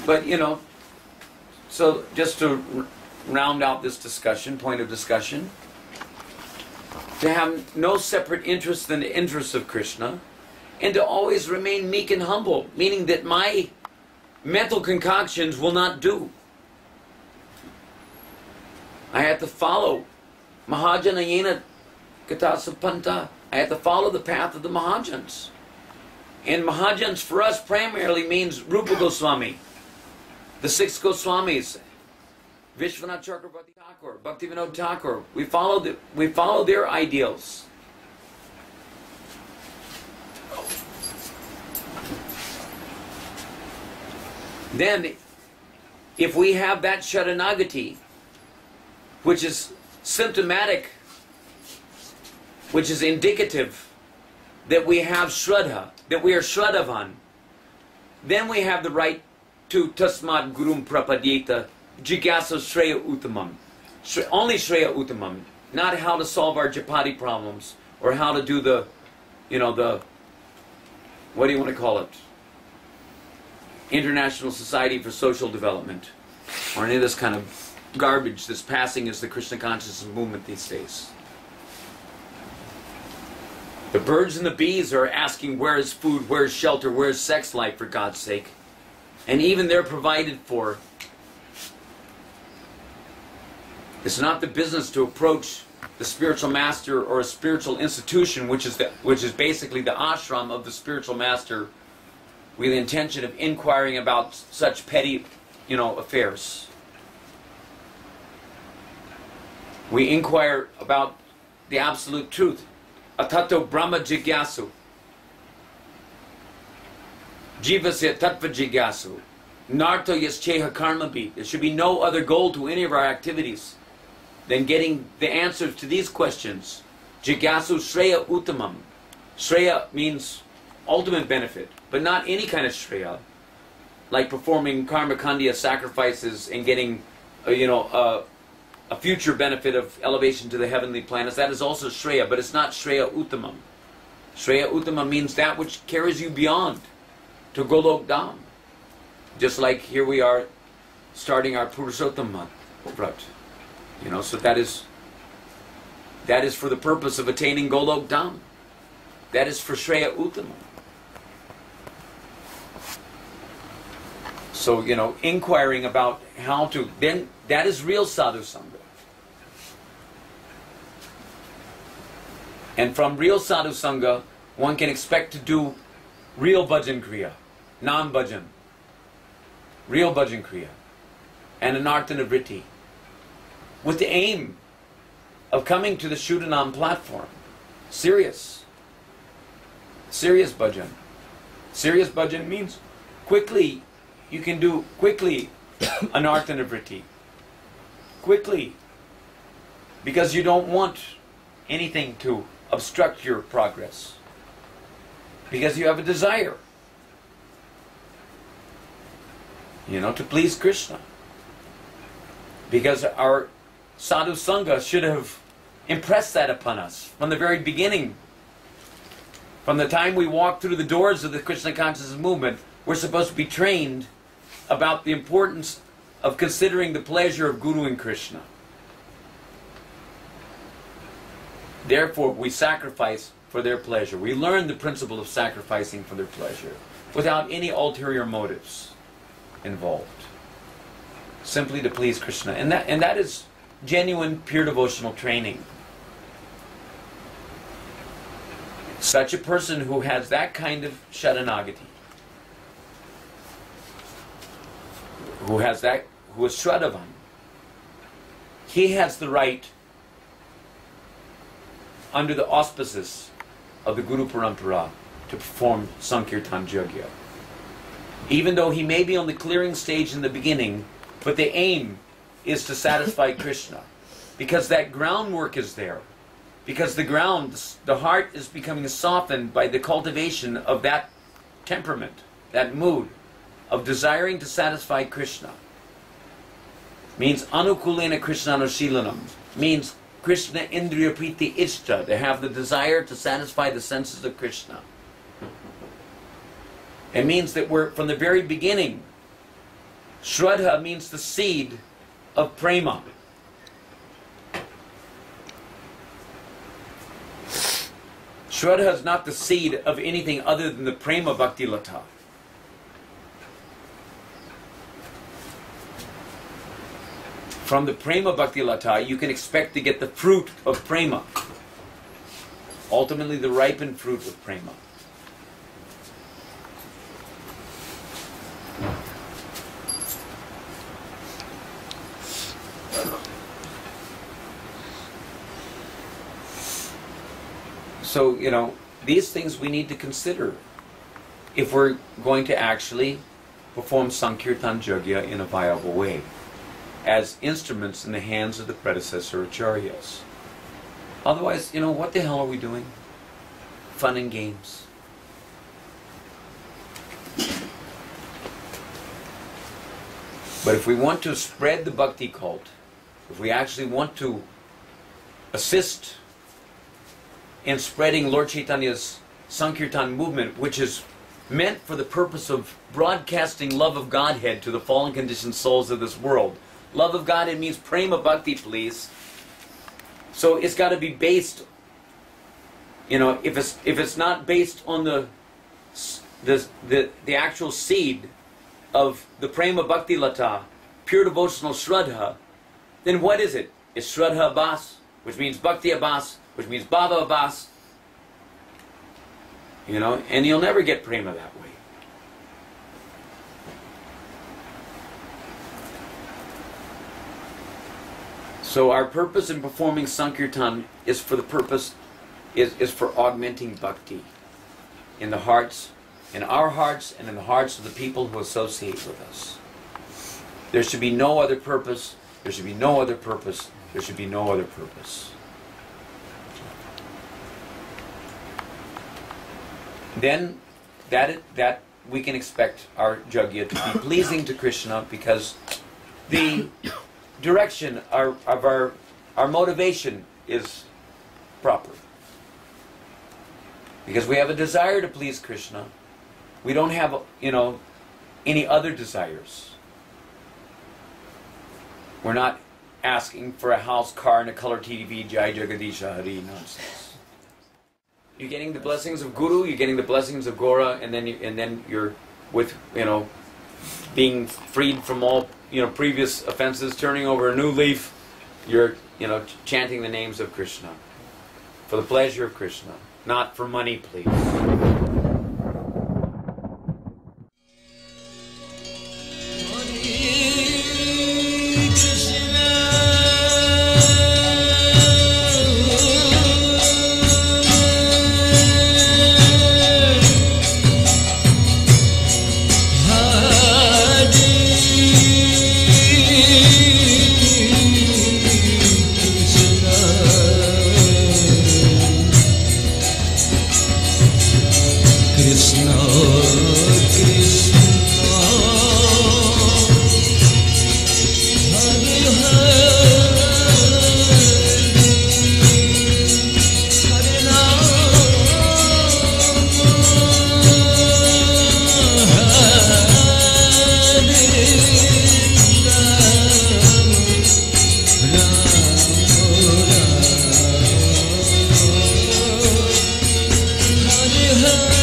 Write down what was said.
But, you know, so just to round out this discussion, point of discussion, to have no separate interest than the interests of Krishna, and to always remain meek and humble, meaning that my mental concoctions will not do. I have to follow Mahajanayena Katasapanta. I have to follow the path of the Mahajans. And Mahajans for us primarily means Rupa Goswami, the 6 Goswamis, Vishwanath Chakravarti Thakur, Bhaktivinoda Thakur. We follow their ideals. Then, if we have that Sharanagati, which is symptomatic, which is indicative that we have Shraddha, that we are Shraddhavan, then we have the right to Tasmat Gurum Prapadyeta Jigyasa Shreya Uttamam. Only Shreya Uttamam, not how to solve our Japati problems, or how to do the, you know, the, what do you want to call it? International Society for Social Development, or any of this kind of garbage that's passing as the Krishna consciousness movement these days. The birds and the bees are asking where is food, where is shelter, where is sex life, for God's sake. And even they're provided for. It's not the business to approach the spiritual master or a spiritual institution, which is basically the ashram of the spiritual master, with the intention of inquiring about such petty, affairs. We inquire about the absolute truth. Atato Brahma Jigyasu. Jivasya Tattva Jigyasu. Narto Yascheha Karmabi. There should be no other goal to any of our activities than getting the answers to these questions. Jigyasu Shreya Uttamam. Shreya means ultimate benefit, but not any kind of Shreya, like performing karma kandya sacrifices and getting, a future benefit of elevation to the heavenly planets. That is also Shreya, but it's not Shreya Uttamam. Shreya Uttamam means that which carries you beyond to Golok Dham. Just like here we are starting our Purushottam Vrat. So that is for the purpose of attaining Golok Dham. That is for Shreya Uttamam. So, inquiring about how to, then that is real sadhu sangha. And from real sadhu sangha, one can expect to do real bhajan kriya, non-bhajan, real bhajan kriya, and anarthana vritti, with the aim of coming to the Shuddhanam platform. Serious bhajan. Serious bhajan means quickly. You can do quickly anarthana vritti. Quickly. Because you don't want anything to obstruct your progress. Because you have a desire. To please Krishna. Because our sadhu sangha should have impressed that upon us from the very beginning. From the time we walk through the doors of the Krishna consciousness movement, we're supposed to be trained about the importance of considering the pleasure of Guru and Krishna. Therefore, we sacrifice for their pleasure. We learn the principle of sacrificing for their pleasure without any ulterior motives involved. Simply to please Krishna. And that is genuine, pure devotional training. Such a person who has that kind of Sharanagati, who is Shraddhavan, he has the right, under the auspices of the Guru Parampara, to perform Sankirtan Yajna. Even though he may be on the clearing stage in the beginning, but the aim is to satisfy Krishna. Because that groundwork is there. Because the heart is becoming softened by the cultivation of that temperament, that mood of desiring to satisfy Krishna, means anukulena krishnanushilanam, means Krishna indriya priti ishta, to have the desire to satisfy the senses of Krishna. It means that we're, from the very beginning, Shraddha means the seed of prema. Shraddha is not the seed of anything other than the prema bhakti lata. From the prema bhakti lata, you can expect to get the fruit of prema. Ultimately, the ripened fruit of prema. So, these things we need to consider if we're going to actually perform Sankirtan Yajna in a viable way, as instruments in the hands of the predecessor acharyas. Otherwise, what the hell are we doing? Fun and games. But if we want to spread the bhakti cult, if we actually want to assist in spreading Lord Chaitanya's Sankirtan movement, which is meant for the purpose of broadcasting love of Godhead to the fallen conditioned souls of this world. Love of Godhead means prema bhakti, please. So it's got to be based, if it's not based on the actual seed of the prema bhakti lata, pure devotional shraddha, then what is it? It's shraddha abhas, which means bhakti abhas, which means bhava abhas. And you'll never get prema that way. So our purpose in performing Sankirtan is for the purpose, is for augmenting bhakti in the hearts, in our hearts, and in the hearts of the people who associate with us. There should be no other purpose. There should be no other purpose. There should be no other purpose. Then that we can expect our yajna to be pleasing to Krishna, because the direction of our motivation is proper. Because we have a desire to please Krishna. We don't have, any other desires. We're not asking for a house, car, and a color TV, Jai Jagadisha Hari nonsense. You're getting the blessings of Guru, you're getting the blessings of Gora, and then you're with, being freed from all, previous offenses, turning over a new leaf. You're, chanting the names of Krishna for the pleasure of Krishna, not for money, please. Hare